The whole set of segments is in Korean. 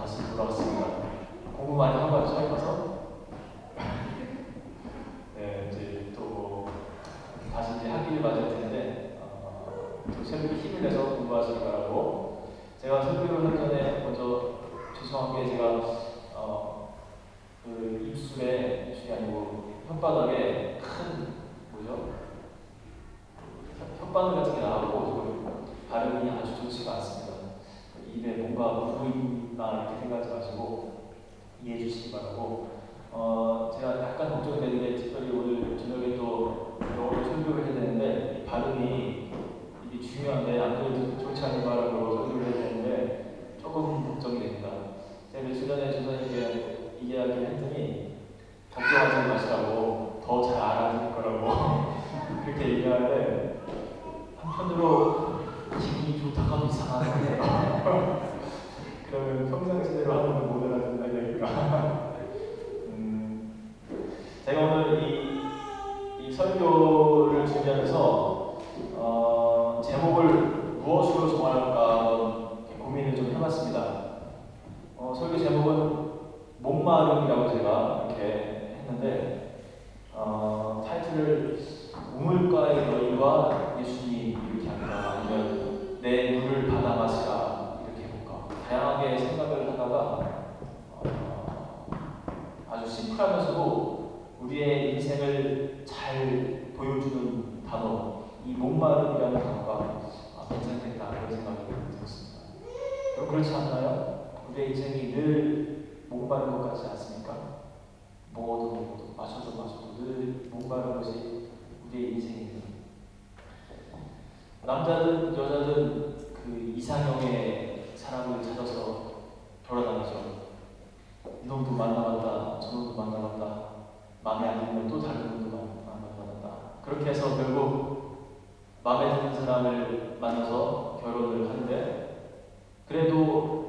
다시 돌아왔습니다. 공부 많이 하고 왔죠? 처음 와서? 네, 이제 또 다시 이제 학기를 맞을 텐데 또 새롭게 힘을 내서 공부하시기 바라고. 제가 설교를 하기 전에 먼저 죄송한 게 제가 그 입술이 아니고 혓바닥에 큰 뭐죠? 혓바늘 같은 게 나오고 지금 발음이 아주 좋지가 않습니다. 입에 뭔가 보인다 이렇게 생각하지 마시고 이해해 주시기 바라고. 제가 약간 걱정이 되는 게 특별히 오늘 저녁에 또 영어로 설교를 해야 되는데 발음이 이게 중요한데 안 그래도 좋지 않은 발음으로 설교를 해야 되는데 조금 걱정이 됩니다. 제가 며칠 전에 조사님께 이 이야기를 했더니 걱정하지 마시라고 더 잘 알아들을 거라고 그렇게 얘기하는데 한편으로 기분이 좋다가도 이상하네요. 그러면 평상시대로 하는 걸 못 알아듣는다 이야기가. 제가 오늘 이 설교를 준비하면서 제목을 무엇으로 정할까 고민을 좀 해봤습니다. 설교 제목은 목마름이라고 제가 이렇게 했는데 타이틀을 우물가의 여인과 예수님 이렇게 할까 아니면 내 물을 받아 마시라 이렇게 해볼까 다양하게 생각을 하다가 아주 심플하면서도 우리의 인생을 잘 보여주는 단어 이 목마름이라는 단어가 괜찮겠다 그런 생각이 들었습니다. 여러분 그렇지 않나요? 우리의 인생이 늘 목마른 것 같지 않습니까? 먹어도 마셔도 늘 목마른 것이 우리의 인생입니다. 남자든 여자든 그 이상형의 사람을 찾아서 돌아다니죠. 이놈도 만나봤다, 저놈도 만나봤다, 마음에 안 들면 또 다른 놈도 만나봤다. 그렇게 해서 결국 마음에 드는 사람을 만나서 결혼을 하는데 그래도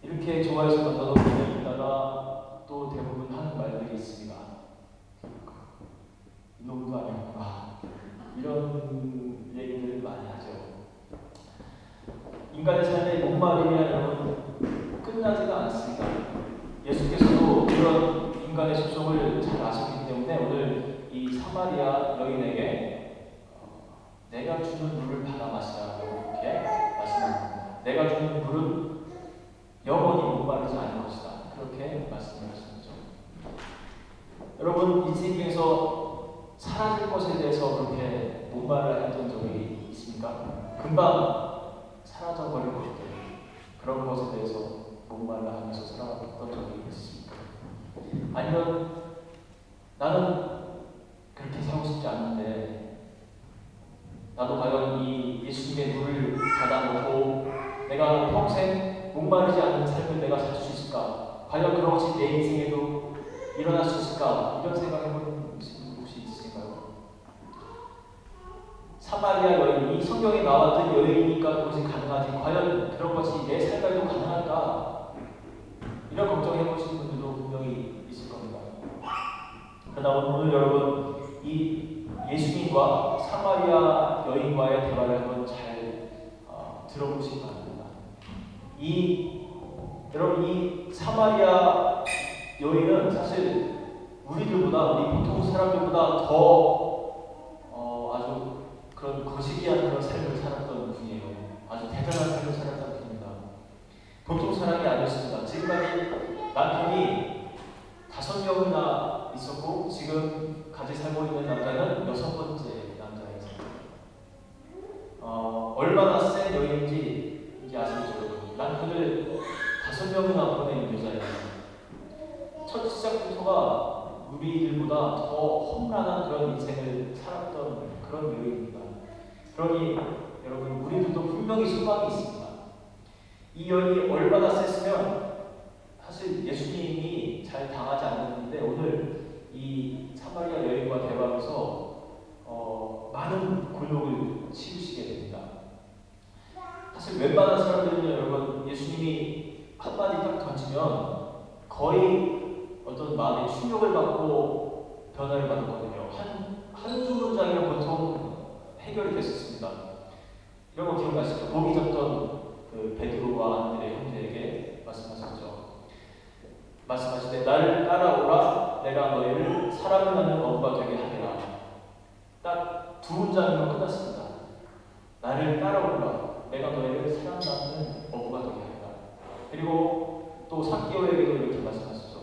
이렇게 좋아해서 만나서 오래 있다가 또 대부분 하는 말들이 있습니다. 이놈도 아니었구나. 이런 얘기들을 많이 하죠. 인간의 삶의 목마름이라는 끝나지가 않습니다. 예수께서도 이런 인간의 속성을 잘 아셨기 때문에 오늘 이 사마리아 여인에게 내가 주는 물을 받아 마시라고 이렇게 말씀합니다. 내가 주는 물은 영원히 목마르지 않을 것이다. 그렇게 말씀하셨죠. 여러분 인생에서 사라질 것에 대해서 그렇게 목말라 했던 적이 있습니까? 금방 사라져 버릴 것들 그런 것에 대해서 목말라 하면서 살아왔던 적이 있습니까? 아니면 나는 그렇게 살고 싶지 않는데 나도 과연 이 예수님의 물을 받아먹고 내가 평생 목마르지 않는 삶을 내가 살 수 있을까? 과연 그런 것이 내 인생에도 일어날 수 있을까? 이런 생각해보는 혹시 있으신가요? 사마리아 여인이 성경에 나왔던 여인이니까 그것이 가능하지 과연 그런 것이 내 삶에도 가능할까? 이런 걱정해보시는 분들도 분명히 있을 겁니다. 그러나 오늘 여러분 이 예수님과 사마리아 여인과의 대화를 한번 잘 들어보시기 바랍니다. 여러분 이 사마리아 여인은 사실 우리들보다 우리 보통 사람들보다 더 아주 그런 거시기한 그런 삶을 살았던 분이에요. 아주 대단한 삶을 살았던 분입니다. 보통 사람이 아니었습니다. 지금까지 남편이 5명이나 있었고 지금 같이 살고 있는 남자는 6번째 남자였습니다. 얼마나 센 여인인지 이제 아시죠? 남편을 5명이나 보낸 여자예요. 첫 시작부터가 우리들보다 더 험난한 그런 인생을 살았던 그런 여인입니다. 그러니 여러분 우리들도 분명히 소망이 있습니다. 이 여인이 얼마나 셌으면 사실 예수님이 잘 당하지 않았는데 오늘 이 사마리아 여인과 대화하면서 많은 곤욕을 치르시게 됩니다. 사실 웬만한 사람들은 여러분 예수님이 한마디 딱 던지면 거의 어떤 마음의 충격을 받고 변화를 받았거든요. 한두 문장이면 보통 해결이 됐었습니다. 이런 거 기억나시죠? 고기 잡던 그 베드로와 안드레 형제 말씀하시되 나를 따라오라 내가 너희를 사람을 낳는 어부가 되게 하리라. 딱 두 문장이면 끝났습니다. 나를 따라오라 내가 너희를 사람 낳는 어부가 되게 하리라. 그리고 또 삭개오에게도 이렇게 말씀하시죠.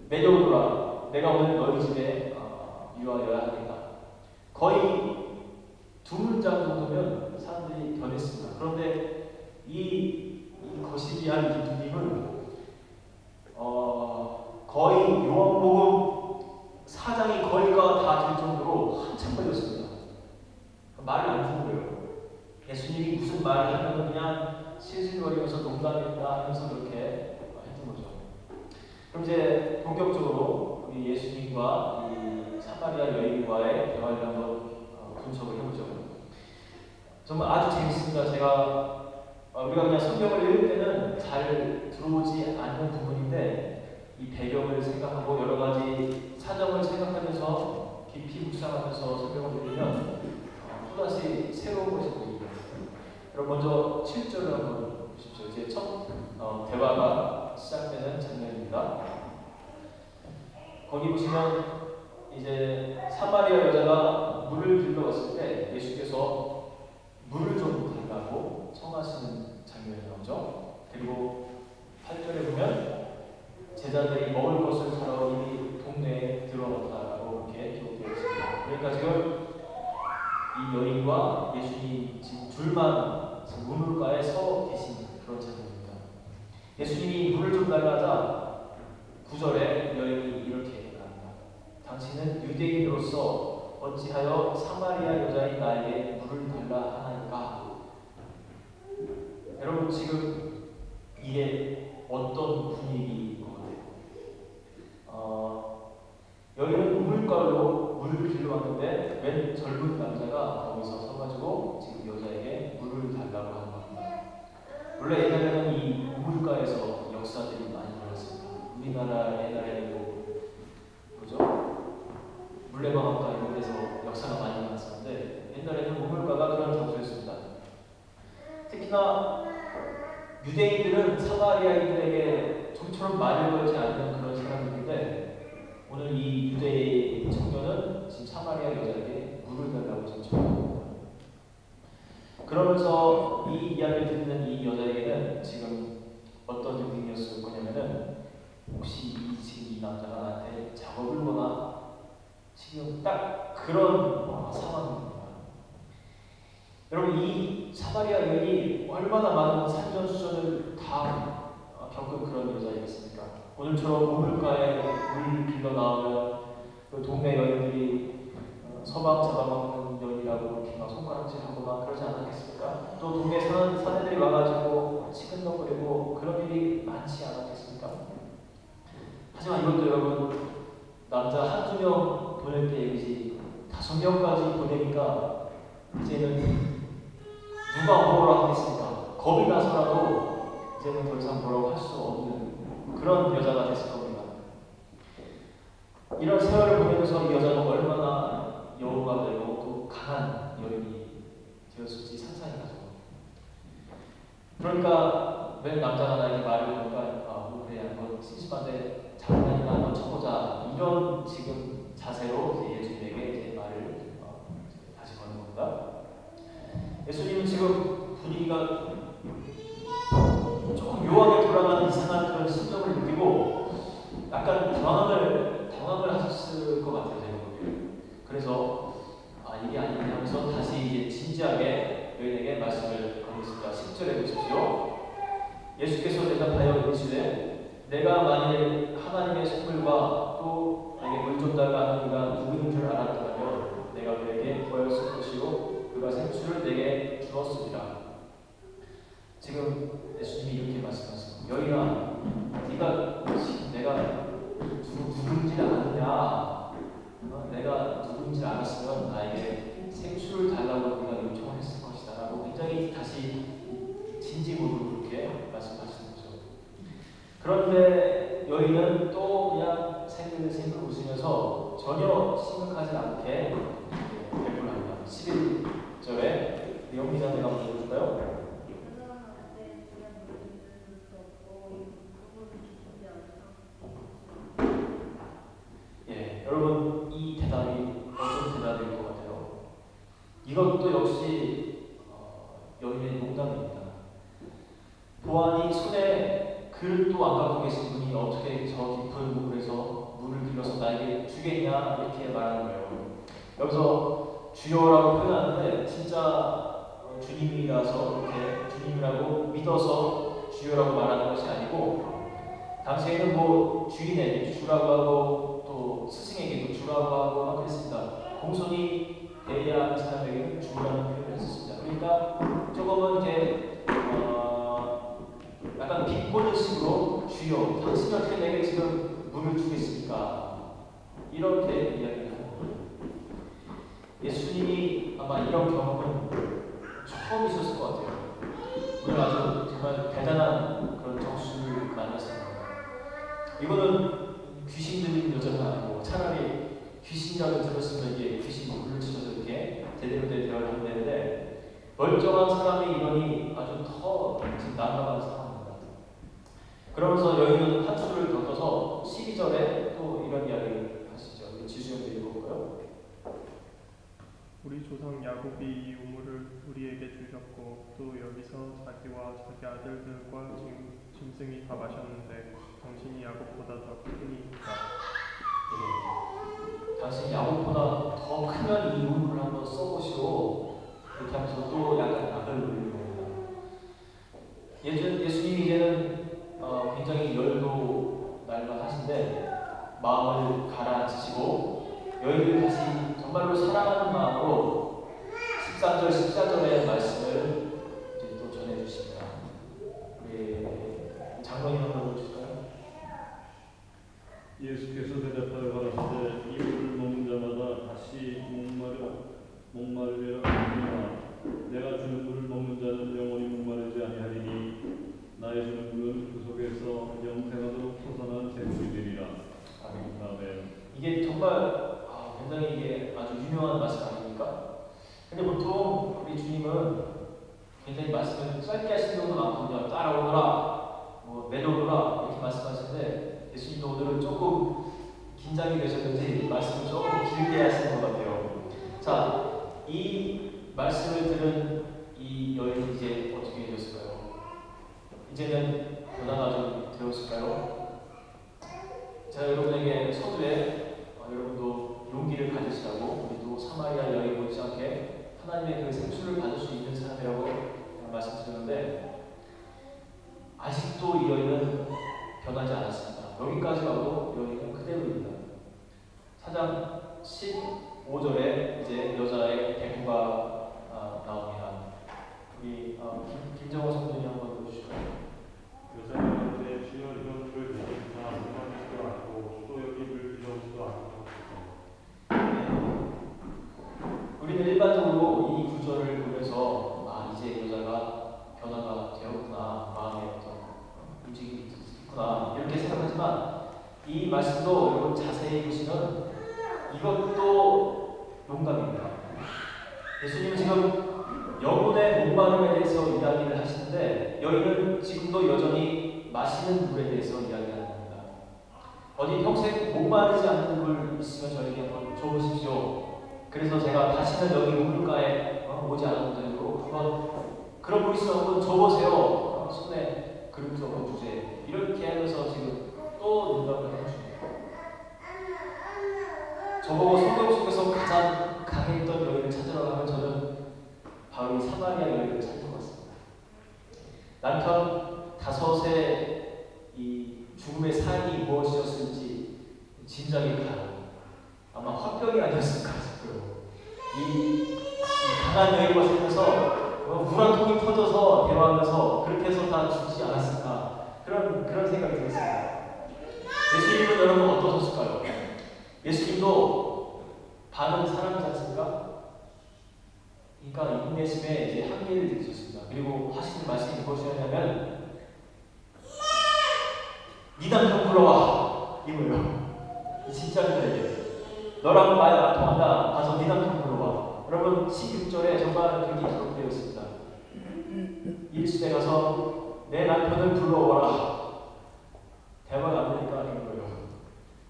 내려오라 내가 오늘 너희 집에 유하여야 하리라. 거의 두 문장 정도면 사람들이 변했습니다. 그런데 이 거시기한 이 누님은 거의 요한복음 4장이 거의가 다 될 정도로 한참 걸렸습니다. 말을 안 듣는 거예요. 예수님이 무슨 말을 하면 그냥 실실거리면서 농담했다 하면서 그렇게 했던 거죠. 그럼 이제 본격적으로 우리 예수님과 이 사마리아 여인과의 대화를 한번 분석을 해보죠. 정말 아주 재밌습니다. 우리가 그냥 성경을 읽을 때는 잘 들어오지 않는 부분인데 이 배경을 생각하고 여러 가지 사정을 생각하면서 깊이 묵상하면서 성경을 읽으면 또다시 새로운 것이 보입니다. 그럼 먼저 7절을 한번 보십시오. 이제 첫 대화가 시작되는 장면입니다. 거기 보시면 이제 사마리아 여자가 물을 길러 왔을 때 예수께서 물을 좀 달라고 청하시는 장면이 나오죠. 그리고 8절에 보면 제자들이 먹을 것을 사러 이미 동네에 들어왔다라고 이렇게 기록되어 있습니다. 그러니까 지금 이 여인과 예수님 지금 둘만 지금 우물가에 서 계신 그런 장면입니다. 예수님이 물을 좀 달라자 9절에 여인이 이렇게 말합니다. 당신은 유대인으로서 어찌하여 사마리아 여자인 나에게 물을 달라 하나이까? 여러분 지금 이게 어떤 분위기인 것 같아요? 여기는 우물가로 물을 길러 왔는데 웬 젊은 남자가 거기서 서가지고 지금 여자에게 물을 달라고 하는 겁니다. 원래 옛날에는 이 우물가에서 역사들이 많이 일어났습니다. 우리나라 옛날에도 뭐죠? 물레방앗간 이런 데서 역사가 많이 일어났었는데 옛날에는 우물가가 그런 장소였습니다. 특히나 유대인들은 사마리아인들에게 좀처럼 말을 걸지 않는 그런 사람들인데 오늘 이 유대의 청년은 지금 사마리아 여자에게 물을 달라고 지금 청합니다. 그러면서 이 이야기를 듣는 이 여자에게는 지금 어떤 느낌이었을 거냐면은 혹시 지금 이 남자가 나한테 작업을 거나 지금 딱 그런 상황입니다. 여러분 이 사마리아 여인이 얼마나 많은 산전수전을 다 겪은 그런 여자이겠습니까? 오늘처럼 우물가에 물 길러 나오면 그 동네 여인들이 서방 잡아먹는 여인이라고 이렇게 막 손가락질하고 막 그러지 않았겠습니까? 또 동네 사내들이 와가지고 시큰둥거리고 그런 일이 많지 않았겠습니까? 하지만 이것도 여러분 남자 한두 명 보낼 때 얘기지 5명까지 보내니까 이제는 누가 뭐라고 하겠습니까? 겁이 나서라도 이제는 더 이상 뭐라고 할 수 없는 그런 여자가 됐을 겁니다. 이런 세월을 보내면서 이 여자가 얼마나 여우가 되고 또 강한 여인이 되었을지 상상이 가죠. 그러니까 왜 남자가 나에게 말을 하니까 그래 한번 심심한데 장난이나 한번 쳐보자 이런 지금 자세로 예수님에게 이제 말을 다시 거는 겁니다. 예수님은 지금 분위기가 조금 묘하게 돌아가는 이상한 그런 심정을 느끼고 약간 당황을 하셨을 것 같아요. 제가 보기에는. 그래서 이게 아니냐 하면서 다시 이제 진지하게 여인에게 말씀을 건넸습니다. 10절에 보십시오. 예수께서 대답하여 이르시되 내가 만일 하나님의 선물과 또 내게 물 좀 달라 하는 이가 누구인 줄 알았더라면 내가 그에게 구하였을 것이요 그가 생수를 내게 주었으리라. 지금 예수님이 이렇게 말씀하십니다. 여인아, 네가 지금 내가 누군지 아느냐? 내가 누군지 알았으면 나에게 생수를 달라고 네가 요청을 했을 것이다 라고 굉장히 다시 진지 모드로 그렇게 말씀하시는 거죠. 그런데 여인은 또 그냥 생글생글 웃으면서 전혀 심각하지 않게 대꾸를 합니다. 11절에 영미자매가 한번 읽어줄까요? 보아니 손에 그릇도 안 갖고 계신 분이 어떻게 저 깊은 물에서 물을 길러서 나에게 주겠냐 이렇게 말하는 거예요. 여기서 주여라고 표현하는데 진짜 주님이라서 이렇게 주님이라고 믿어서 주여라고 말하는 것이 아니고 당시에는 뭐 주인에게 주라고 하고 또 스승에게도 주라고 하고 막 그랬습니다. 공손히 대해야 하는 사람에게는 주라는 표현을 했습니다. 그러니까 조금은 이렇게 약간 비꼬는 식으로 주여 당신이 어떻게 내게 지금 물을 주겠습니까? 이렇게 이야기를 하는 거예요. 예수님이 아마 이런 경험은 처음 있었을 것 같아요. 우리는 아주 정말 대단한 그런 적수를 만났습니다. 이거는 귀신 들린 여자가 아니고 차라리 귀신이라고 들었으면 이게 귀신 물을 치면서 이렇게 제대로 된 대화를 하면 되는데 멀쩡한 사람이 이러니 아주 더 난감한 상황입니다. 그러면서 여인은 한 줄을 더 떠서 12절에 또 이런 이야기를 하시죠. 지수형도 읽어볼까요? 우리 조상 야곱이 이 우물을 우리에게 주셨고 또 여기서 자기와 자기 아들들과 짐승이 다 마셨는데 당신이 야곱보다 더 크니이다. 당신이 야곱보다 더 크면 이 우물을 한번 써보시오. 이렇게 하면서 또 약간 악을 올리는 겁니다. 예수님이 이제는 굉장히 열도 날만하신데 마음을 가라앉히시고 여인을 다시 정말로 사랑하는 마음으로 13절, 14절의 말씀을 이제 또 전해주십니다. 우리 장로님 한번 보실까요? 예수께서 대답하여 가라사대 이 물을 먹는 자마다 다시 목마르리라 하니라. 내가 주는 물을 먹는 자는 영원히 목마르지 아니하리니 나의 주는 물은 그 속에서 영생하도록 솟아난 샘물이 되리라. 아멘. 이게 정말 굉장히 이게 아주 유명한 말씀 아닙니까? 근데 보통 우리 주님은 굉장히 말씀을 짧게 하시는 경우도 많거든요. 따라오너라, 내려오너라 이렇게 말씀하시는데 예수님도 오늘은 조금 긴장이 되셨는지 말씀을 조금 길게 하시는 것 같아요. 자, 이 말씀을 들은 이 여인이 이제 어떻게 되었을까요? 이제는 변화가 좀 되었을까요? 제가 여러분에게 서두에 여러분도 용기를 가지시라고 우리도 사마리아 여인 못지않게 하나님의 그 생수를 받을 수 있는 사람이라고 말씀드렸는데 아직도 이 여인은 변하지 않았습니다. 여기까지 와도 여인은 그대로입니다. 4장 15절에 이제 여자의 배부가 나옵니다. 우리 김정호 선생님 한번 보여주실까요? 여자가 이르되 주여 이런 물을 내리사 목마르지도 않고 또 여기 물 빌려오지도 않고 우리는 일반적으로 이 구절을 보면서 이제 여자가 변화가 되었구나, 마음의 어떤 움직임이 있구나 이렇게 생각하지만 이 말씀도 여러분 자세히 보시면 이것도 농담입니다. 예수님은 지금 영혼의 목마름에 대해서 이야기를 하시는데 여인은 지금도 여전히 마시는 물에 대해서 이야기하는 겁니다. 어디 평생 목마르지 않는 물 있으면 저에게 한번 줘보십시오. 그래서 제가 다시는 여기 우물가에 오지 않아도 되도록 한번 그런 물 있으면 한번 줘보세요. 손에 그릇 좀 주세요. 이렇게 하면서 지금 또 농담을 하는 중입니다. 저보고 성경 속에서 가장 강했던 여인을 찾으러 가면 저는 바로 이 사마리아 여인을 찾는 것 같습니다. 남편 5의 이 죽음의 사인이 무엇이었을지 짐작이 가요. 아마 화병이 아니었을까 싶어요. 이 강한 여인과 살면서 물 한 통이 터져서 대화하면서 그렇게 해서 다 죽지 않았을까 그런 생각이 들었습니다. 예수님은 여러분 어떠셨을까요? 예수님도 반은 사람이지 않습니까? 그러니까 인내심에 이제 한계를 느끼셨습니다. 그리고 하시는 말씀이 무엇이냐면 네 남편 불러와 이거예요. 이 진짜입니다 이게. 너랑 말 안 통한다. 가서 네 남편 불러와. 여러분 16절에 정말 그렇게 기록되어 있습니다. 일시대 가서 내 남편을 불러오라. 대화가 안 되니까 하는 거예요.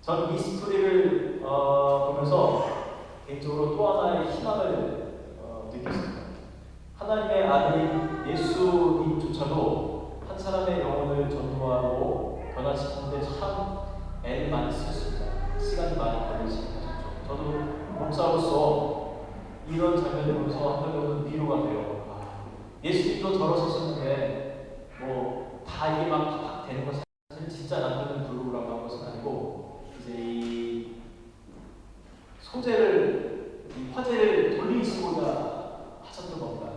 전 이 스토리를 보면서 개인적으로 또 하나의 희망을 느꼈습니다. 하나님의 아들인 예수님조차도 한 사람의 영혼을 전도하고 변화시키는데 참 애를 많이 쓰셨습니다. 시간이 많이 걸리시긴 하셨죠. 저도 목사로서 이런 장면을 보면서 한편으로는 위로가 돼요. 예수님도 저러셨었는데 뭐 다 이게 막 되는 것이 사실 진짜 남편을 부르라고 한 것은 아니고 이제 이 소재를 이 화제를 돌리시고자 하셨던 겁니다.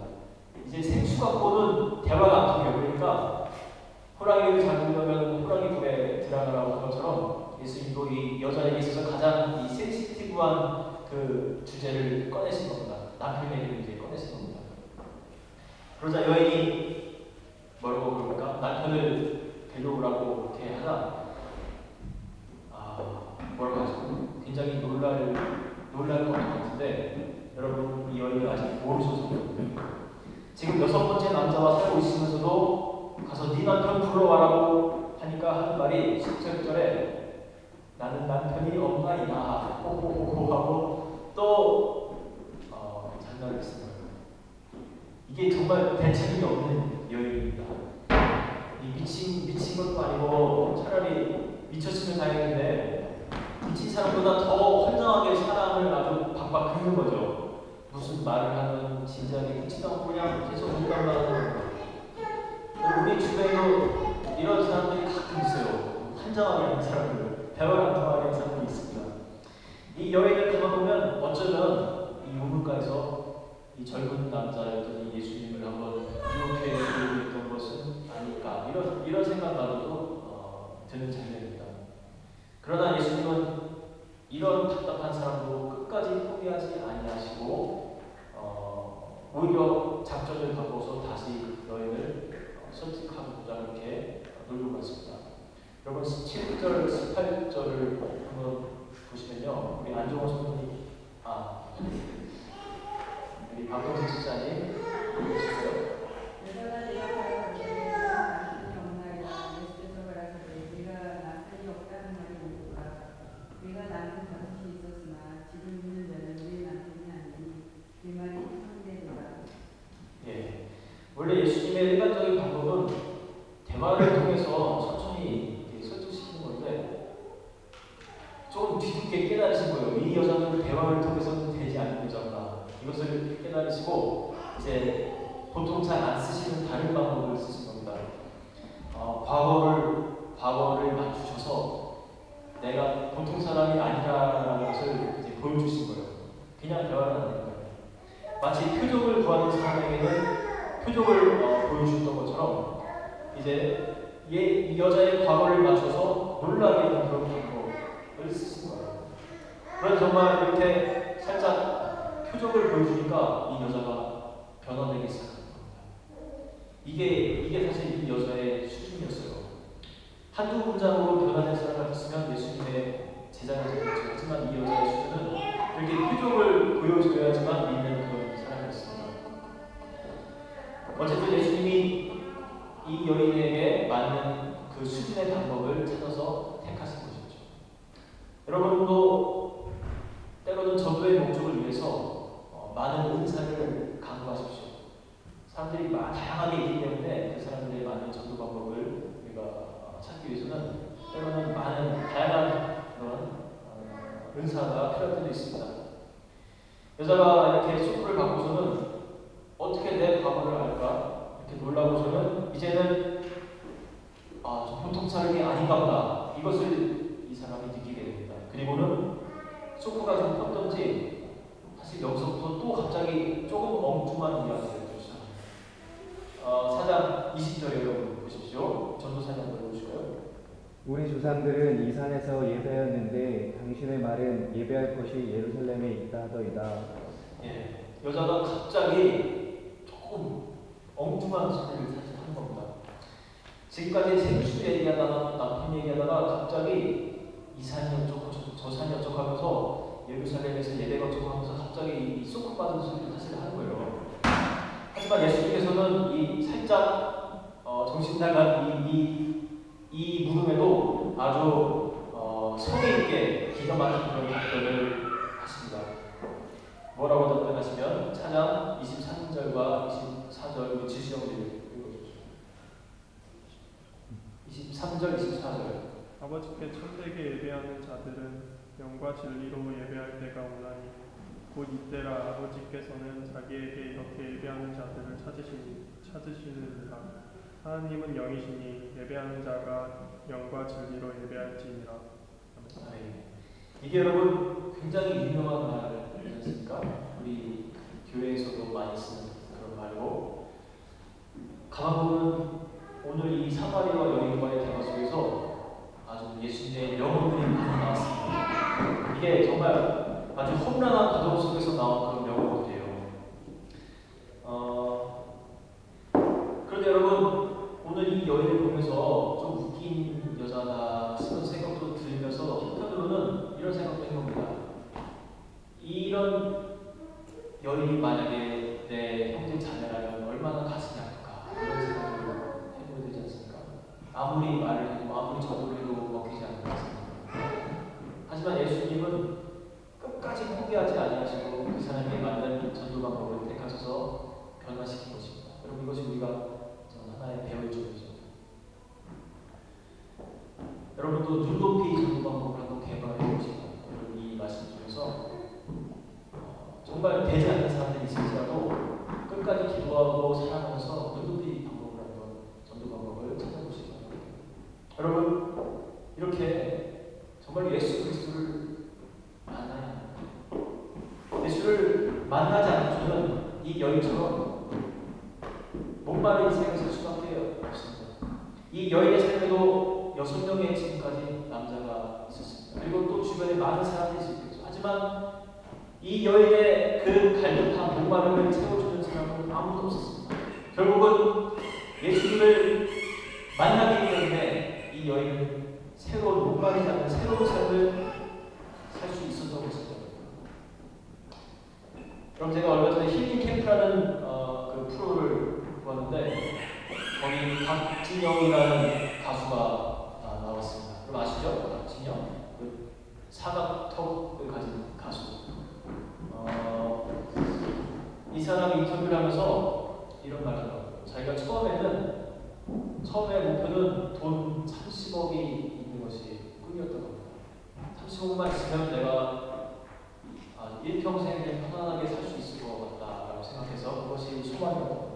이제 생수 갖고는 대화가 안 통해요. 그러니까 호랑이를 잡으려면 호랑이 불에 들어가라고 한 것처럼 예수님도 이 여자에게 있어서 가장 이 센시티브한 그 주제를 꺼내신 겁니다. 남편에게 이제 꺼내신 겁니다. 그러자 여인이 뭐라고 그럴까? 남편을 데려오라고 이렇게 하자 뭐라고 하죠? 굉장히 놀랄 것 같은데 여러분 이 여인을 아직 모르셔서 지금 6번째 남자와 살고 있으면서도 가서 네 남편 불러와라고 하니까 하는 말이 17절에 나는 남편이 없나이다 호호호호 하고 또 장난을 쓰는 거예요. 이게 정말 대책이 없는 여인입니다. 이 미친 것도 아니고 차라리 미쳤으면 다행인데 미친 사람보다 더 환장하게 사람을 아주 박박 긁는 거죠. 무슨 말을 하면 진지하게 듣지도 않고 그냥 계속 농담만 하는 거예요. 우리 주변에도 이런 사람들이 가끔 있어요. 환장하게 하는 사람들, 대화를 안 통하게 하는 사람들이 있습니다. 이 여인을 가만보면 어쩌면 이 우물가에서 이 젊은 남자였던 예수님을 한번 유혹해 보고 있던 것은 아닐까 이런 생각만으로도 드는 장면입니다. 그러나 예수님은 이런 답답한 사람도 끝까지 포기하지 아니하시고 오히려 작전을 바꿔서 다시 여인을 설득하고자 이렇게 놀고 갔습니다. 여러분 17절, 18절을 한번 보시면요. 우리 안종호 선생님 우리 박동진 집사님 읽으시고요. 원래 예수님의 일반적인 방법은 대화를 통해서 천천히 설득시키는 건데 조금 뒤늦게 깨달으신 거예요. 이 여자는 대화를 통해서는 되지 않는 여자구나. 이것을 깨달으시고 이제 보통 잘 안 쓰시는 다른 방법을 쓰신 겁니다. 과거를 맞추셔서 내가 보통 사람이 아니라는 것을 이제 보여주신 거예요. 그냥 대화를 안 하는 거예요. 마치 표적을 구하는 사람에게는 표적을 보여주셨던 것처럼 이제 이 여자의 과거를 맞춰서 놀라게 하는 그런 방법을 쓰신 거예요. 그래서 정말 이렇게 살짝 표적을 보여주니까 이 여자가 변화되기 시작합니다. 이게 사실 이 여자의 수준이었어요. 한두 문장으로 변화된 사람 같았으면 예수님의 제자가 되겠죠. 하지만 이 여자의 수준은 이렇게 표적을 보여줘야지만 믿는 그런 사람이었습니다. 어쨌든 예수님이 이 여인에게 맞는 그 수준의 방법을 찾아서 택하신 것이죠. 여러분도 때로는 전도의 목적을 위해서 많은 은사를 강구하십시오. 사람들이 다양하게 있기 때문에 그 사람들의 많은 전도 방법을 우리가 찾기 위해서는 때로는 많은 다양한 그런 은사가 필요할 때도 있습니다. 여자가 이렇게 소프를 받고서는 어떻게 내 과거를 알까? 이렇게 놀라고서는 이제는 저 보통 사람이 아닌가 보다. 이것을 이 사람이 느끼게 됩니다. 그리고는 소프가 좀 컸던지 사실 여기서부터 또 갑자기 조금 엉뚱한 이야기를 해주시죠. 4장 20절에 여러분 보십시오. 전도사님 한번 보실까요? 우리 조상들은 이 산에서 예배하였는데 당신의 말은 예배할 곳이 예루살렘에 있다 하더이다. 여자가 갑자기 조금 엉뚱한 소리를 사실 하는 겁니다. 지금까지 생수 얘기하다가 남편 얘기하다가 갑자기 이 산이 어쩌고 저 산이 어쩌고 하면서 예루살렘에서 예배가 어쩌고 하면서 갑자기 이 소금 받은 소리를 사실 하는 거예요. 하지만 예수님께서는 이 살짝 정신 나간 이 물음에도 아주 성의 있게 기가 막힌 그런 답변을 하십니다. 뭐라고 답변하시면 4장 23절과 24절 지시형들을 읽어주십시오. 23절, 24절. 아버지께 참되게 예배하는 자들은 영과 진리로 예배할 때가 오나니 곧 이때라 아버지께서는 자기에게 이렇게 예배하는 자들을 찾으시느니라. 하나님은 영이시니 예배하는 자가 영과 진리로 예배할지니라. 아멘. 네. 이게 여러분 굉장히 유명한 말이지 않습니까? 우리 교회에서도 많이 쓰는 그런 말이고, 가만 보면 오늘 이 사마리아와 여인과의 대화 속에서 아주 예수님의 명언들이 많이 나왔습니다. 이게 정말 아주 험난한 과정 속에서 나온 그런 명언들이에요. 그런데 여러분, 오늘 이 여인을 보면서 좀 웃긴 여자다 싶은 생각도 들면서 한편으로는 이런 생각도 해봅니다. 이런 여인이 만약에 내 형제 자매라면 얼마나 가슴이 아플까, 이런 생각을 해보게 되지 않습니까? 아무리 말을 해도 아무리 저도를 해도 먹히지 않는 것 같습니다. 하지만 예수님은 끝까지 포기하지 아니하시고 그 사람에게 맞는 전도 방법을 택하셔서 변화시킨 것입니다. 여러분, 이것이 우리가 하나의 배울 점이죠. 여러분도 눈높이 전도 방법을 한번 개발해 보시고, 여러분 이 말씀 중에서 정말 되지 않는 사람들이 있을지라도 끝까지 기도하고 사랑하면서 눈높이 방법을 한번 전도 방법을 찾아보시기 바랍니다. 여러분, 이렇게 정말 예수 그리스도를 만나야 합니다. 예수를 만나지 않고는 이 여인처럼 목마른 인생을 살 수밖에 없습니다. 이 여인의 삶에도 6명의 지금까지 남자가 있었습니다. 그리고 또 주변에 많은 사람들이 있었겠죠. 하지만 이 여인의 그 갈급한 목마름을 채워주는 사람은 아무도 없었습니다. 결국은 예수님을 만나기 때문에 이 여인은 새로운 목마르지 않는 새로운 삶을 살 수 있었던 것이죠. 그럼 제가 얼마 전에 힐링 캠프라는 그 프로를 보았는데, 거기 박진영이라는 가수가 나왔습니다. 그럼 아시죠? 박진영? 그 사각턱을 가진 가수. 이 사람이 인터뷰를 하면서 이런 말을 하더라고요. 자기가 처음에 목표는 돈 30억이 있는 것이 꿈이었던 겁니다. 30억만 있으면 내가 일평생 편안하게 살 수 있을 것 같다라고 생각해서 그것이 소망이었던 겁니다.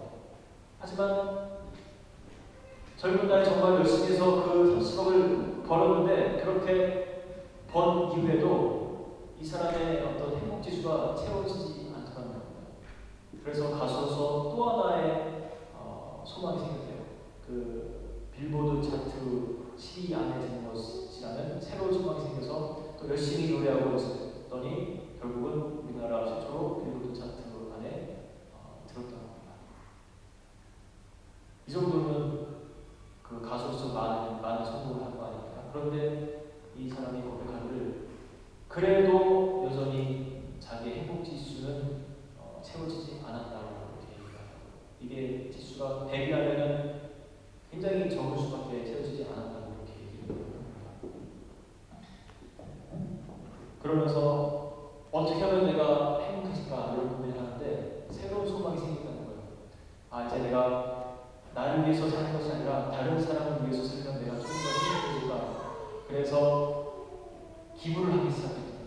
하지만 젊은 날에 정말 열심히 해서 그 30억을 벌었는데, 그렇게 번 이후에도 이 사람의 어떤 행복 지수가 채워지지 않더라는 겁니다. 그래서 가수로서 또 하나의 소망이 생겼대요. 그 빌보드 차트 10위 안에 드는 것이라는 새로운 소망이 생겨서 또 열심히 노래하고 있었더니 결국은 우리나라 최초로 빌보드 차트 안에 들었던 겁니다. 이 정도면 그 가수로서 많은 성공을 한 거 아닙니까? 그런데 이 사람이 고백하기를, 그래도 여전히 자기의 행복 지수는 채워지지 않았다고 이렇게 얘기합니다. 이게 지수가 100이라면 굉장히 적을 수밖에 채워지지 않았다고 이렇게 얘기합니다. 그러면서 어떻게 하면 내가 행복해질까 이런 고민을 하는데 새로운 소망이 생긴다는 거예요. 이제 내가 나를 위해서 사는 것이 아니라 다른 사람을 위해서 살면 내가 조금 더 행복해질까. 그래서 기부를 하기 시작했습니다.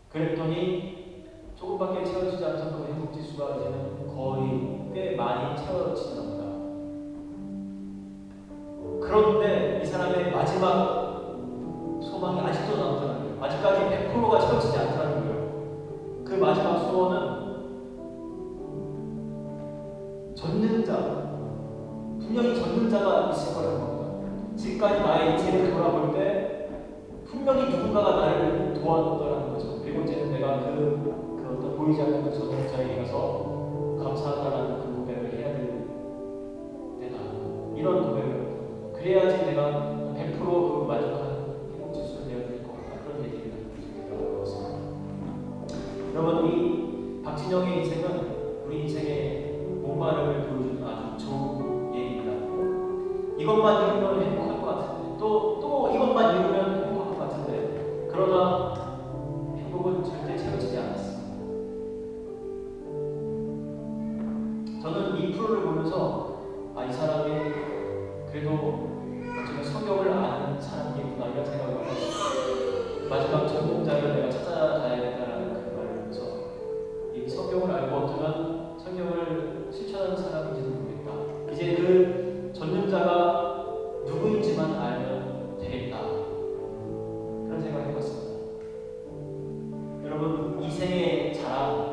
그랬더니 조금밖에 채워지지 않던 그 행복지수가 이제는 거의 꽤 많이 채워지더랍니다. 그런데 이 사람의 마지막 소망이 아직도 남더라는 거예요. 아직까지 100%가 채워지지 않더라는 거예요. 그 마지막 소원은 분명히 젖는 자가 있을 거라는 겁니다. 지금까지 나의 인생을 돌아볼 때 분명히 누군가가 나를 도와줬더라는 거죠. 그리고 이제는 내가 그 어떤 보이지 않는 그 젖는 자에게 가서 감사하다라는 그 고백을 해야 될 때다. 이런 고백을. 그래야지 내가 100% 그 만족한 행복지수를 내야 될 것 같다. 그런 얘기를 들었습니다. 여러분, 이 박진영의 인생은 우리 인생의 목마름을 보여주는 아주 좋은 예입니다. 이것만 이루면 행복할 것 같은데, 또 이것만 이루면 행복할 것 같은데, 그러나 행복은 절대 채워지지 않았습니다. 저는 이 프로를 보면서 이 사람이 그래도 어쩌면 성경을 예수만 알면 되겠다. 그런 생각을 해봤습니다. 여러분, 인생의 자랑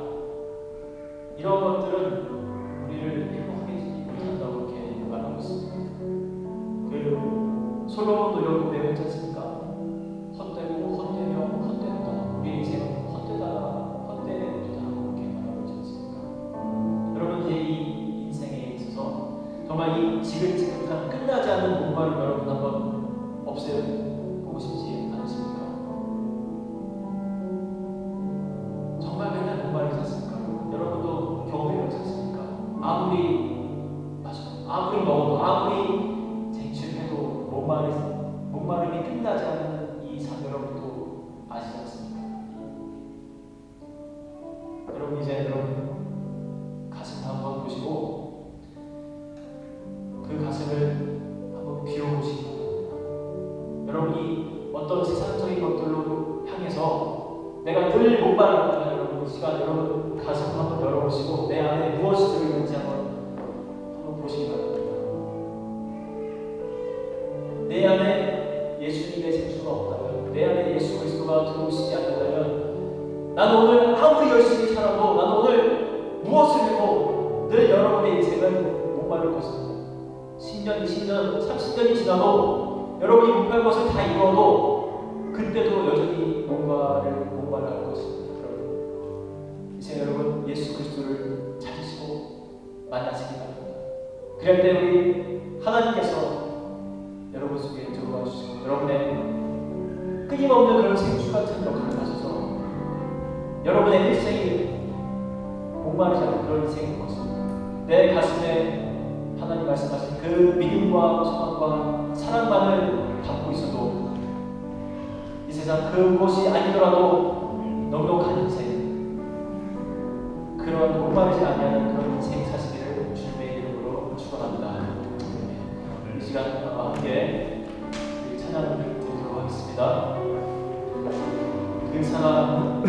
이런 것들은 우리를 행복하게 해주지 못한다고 이렇게 말하고 있습니다. 그 솔로몬도 이런 고백을 했지 않습니까? 헛되고 헛되며 헛되다. 우리 인생은 헛되다, 헛되다라고 이렇게 말하고 있지 않습니까? 여러분, 제 이 인생에 있어서 정말 이 지긋지긋한 끝나지 않는 목마름 여러분 한번 없애보고 싶지 않으십니까? 정말 맨날 목마르지 않습니까? 여러분도 경험해 보지 않습니까? 아무리 먹어도 아무리 쟁취해도 목마름이 끝나지 않는 이 삶 여러분도 아시지 않습니까? 여러분, 이제 여러분 가슴 한번 보시고 그 가슴을 한번 비워보시기 바랍니다. 여러분이 어떤 세상적인 것들로 향해서 내가 늘 목마르다는 여러분 시간, 여러분 가슴 한번 열어보시고 내 안에 무엇이 들어있는지 한번 보시기 바랍니다. 내 안에 예수님의 생수가 없다면, 내 안에 예수 그리스도가 들어오시지 않는다면, 나는 오늘 아무리 열심히 살아도, 나는 오늘 무엇을 해도 늘 여러분의 인생은 목마를 것입니다. 10년, 20년, 30년이 지나도 여러분이 목표한 것을 다 이루어도 그때도 여전히 목마를 것입니다. 여러분, 이제 여러분 예수 그리스도를 찾으시고 만나시기 바랍니다. 그럴 때 우리 하나님께서 여러분 속에 들어와 주시고 여러분의 끊임없는 그런 생수 같은 역할을 하셔서 여러분의 일생이 목마르지 않는 그런 인생이 되었습니다. 내 가슴에 하나님 말씀하신 그 믿음과 소망과 사랑만을 담고 있어도 이 세상 그곳이 아니더라도 넉넉한 인생, 그런 목마르지 않는 그런 인생 사시기를 주님의 이름으로 축원합니다. 이 시간 함께 찬양을 드리도록 하겠습니다. 그 사랑